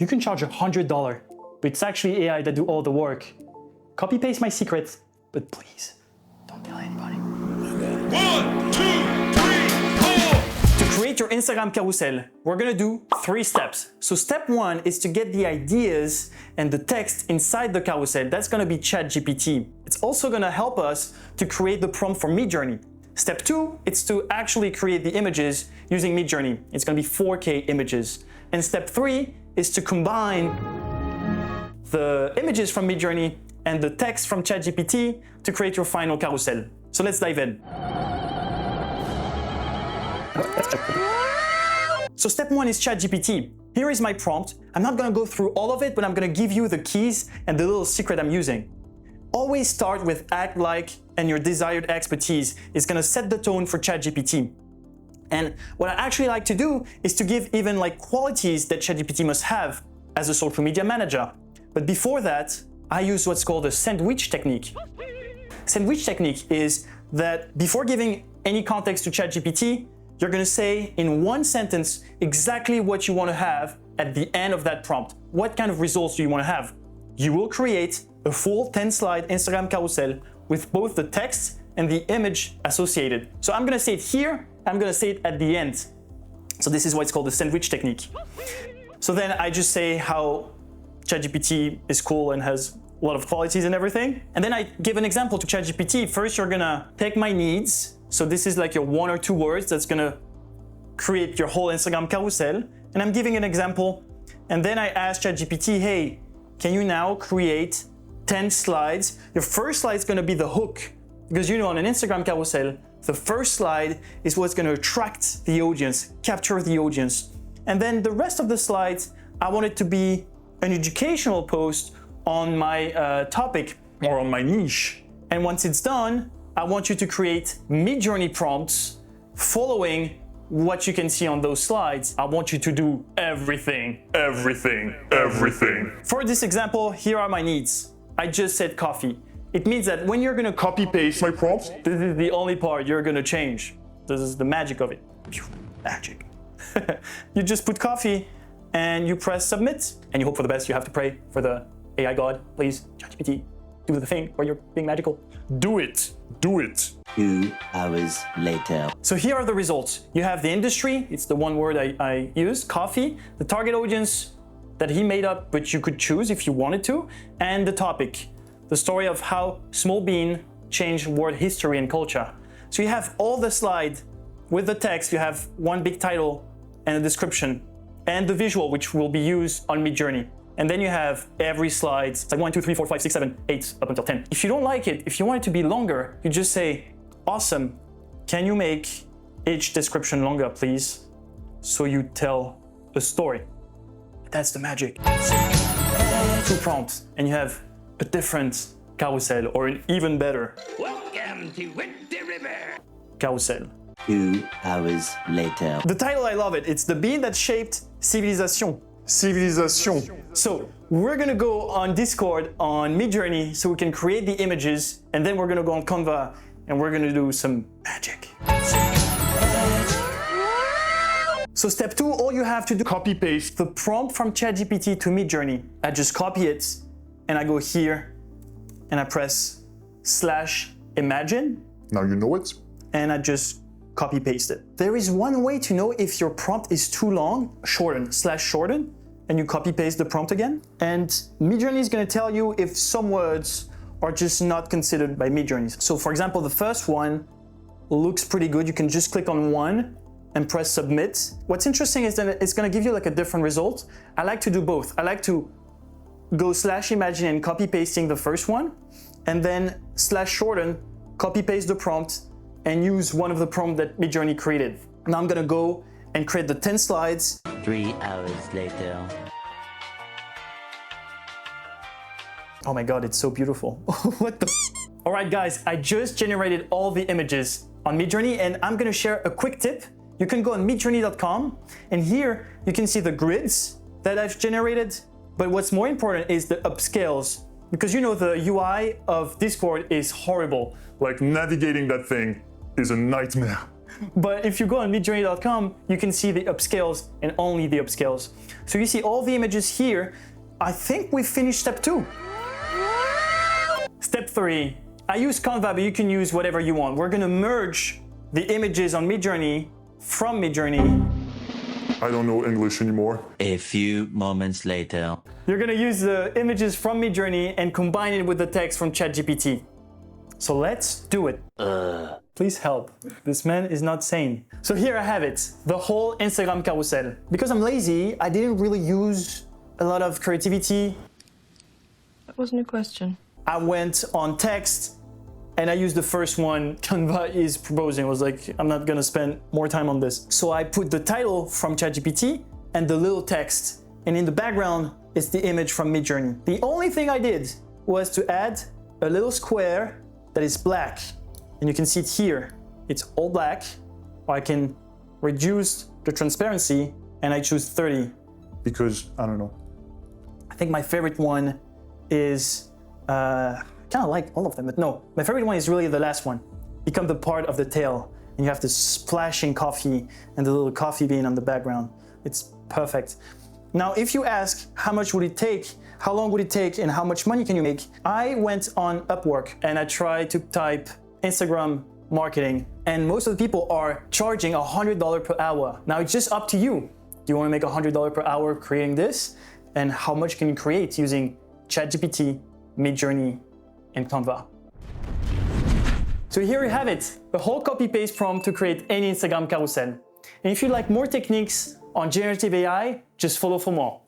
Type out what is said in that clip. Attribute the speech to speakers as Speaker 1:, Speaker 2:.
Speaker 1: you can charge $100, but it's actually AI that do all the work. Copy paste my secret, but please don't tell anybody.
Speaker 2: 1, 2, 3, 4.
Speaker 1: To create your Instagram carousel, we're gonna do 3 steps. So step 1 is to get the ideas and the text inside the carousel. That's gonna be ChatGPT. It's also gonna help us to create the prompt for Midjourney. Step 2 is to actually create the images using Midjourney. It's gonna be 4K images. And step 3 is to combine the images from Midjourney and the text from ChatGPT to create your final carousel. So let's dive in. So step 1 is ChatGPT. Here is my prompt. I'm not gonna go through all of it, but I'm gonna give you the keys and the little secret I'm using. Always start with act like and your desired expertise is gonna set the tone for ChatGPT. And what I actually like to do is to give even like qualities that ChatGPT must have as a social media manager. But before that, I use what's called a sandwich technique. Sandwich technique is that before giving any context to ChatGPT, you're gonna say in one sentence exactly what you wanna have at the end of that prompt. What kind of results do you wanna have? You will create a full 10-slide Instagram carousel with both the text and the image associated. So I'm gonna say it here, I'm gonna say it at the end. So this is what's called the sandwich technique. So then I just say how ChatGPT is cool and has a lot of qualities and everything. And then I give an example to ChatGPT. First, you're gonna take my needs. So this is like your 1 or 2 words that's gonna create your whole Instagram carousel. And I'm giving an example. And then I ask ChatGPT, hey, can you now create 10 slides? Your first slide is gonna be the hook. Because you know, on an Instagram carousel, the first slide is what's gonna attract the audience, capture the audience. And then the rest of the slides, I want it to be an educational post on my topic or on my niche. And once it's done, I want you to create Midjourney prompts following what you can see on those slides. I want you to do everything. For this example, here are my needs. I just said coffee. It means that when you're gonna copy paste my prompts, this is the only part you're gonna change. This is the magic of it. Magic. You just put coffee and you press submit and you hope for the best. You have to pray for the AI God. Please, ChatGPT, do the thing where you're being magical. Do it.
Speaker 3: 2 hours later.
Speaker 1: So here are the results. You have the industry, it's the one word I use, coffee, the target audience that he made up, but you could choose if you wanted to, and the topic, the story of how small bean changed world history and culture. So you have all the slide with the text, you have one big title and a description, and the visual, which will be used on Midjourney. And then you have every slide, it's like 1, 2, 3, 4, 5, 6, 7, 8, up until 10. If you don't like it, if you want it to be longer, you just say, awesome, can you make each description longer, please? So you tell a story. That's the magic. 2 prompts, and you have a different carousel, or an even better
Speaker 2: Welcome to Winter River.
Speaker 1: carousel.
Speaker 3: 2 hours later.
Speaker 1: The title, I love it. It's the bean that shaped civilization. So we're gonna go on Discord on Midjourney so we can create the images, and then we're gonna go on Canva and we're gonna do some magic. So step 2, all you have to do, copy paste the prompt from ChatGPT to Midjourney. I just copy it and I go here and I press /imagine.
Speaker 4: Now you know it.
Speaker 1: And I just copy paste it. There is one way to know if your prompt is too long, shorten, and you copy paste the prompt again. And Midjourney is gonna tell you if some words are just not considered by Midjourney. So for example, the first one looks pretty good. You can just click on one and press submit. What's interesting is that it's gonna give you like a different result. I like to do both. I like to go /imagine and copy pasting the first one, and then /shorten, copy paste the prompt, and use one of the prompts that Midjourney created. Now I'm gonna go and create the 10 slides.
Speaker 3: 3 hours later.
Speaker 1: Oh my God, it's so beautiful. What the? All right, guys, I just generated all the images on Midjourney, and I'm gonna share a quick tip. You can go on midjourney.com, and here you can see the grids that I've generated. But what's more important is the upscales, because you know the UI of Discord is horrible.
Speaker 4: Like navigating that thing is a nightmare.
Speaker 1: But if you go on midjourney.com, you can see the upscales and only the upscales. So you see all the images here. I think we finished step 2. Step 3, I use Canva, but you can use whatever you want. We're gonna merge the images on Midjourney from Midjourney.
Speaker 4: I don't know English anymore.
Speaker 3: A few moments later.
Speaker 1: You're gonna use the images from Midjourney and combine it with the text from ChatGPT. So let's do it. Please help. This man is not sane. So here I have it, the whole Instagram carousel. Because I'm lazy, I didn't really use a lot of creativity.
Speaker 5: That wasn't a question.
Speaker 1: I went on text and I used the first one Canva is proposing. I was like, I'm not gonna spend more time on this. So I put the title from ChatGPT and the little text. And in the background, it's the image from Midjourney. The only thing I did was to add a little square that is black. And you can see it here. It's all black. Or I can reduce the transparency and I choose 30.
Speaker 4: Because, I don't know.
Speaker 1: I think my favorite one is, kind of like all of them, but no. My favorite one is really the last one. Become the part of the tail. And you have the splashing coffee and the little coffee bean on the background. It's perfect. Now, if you ask how much would it take, how long would it take, and how much money can you make, I went on Upwork and I tried to type Instagram marketing. And most of the people are charging $100 per hour. Now, it's just up to you. Do you want to make $100 per hour creating this? And how much can you create using ChatGPT, Midjourney, and Canva? So here you have it, a whole copy-paste prompt to create any Instagram carousel. And if you'd like more techniques on generative AI, just follow for more.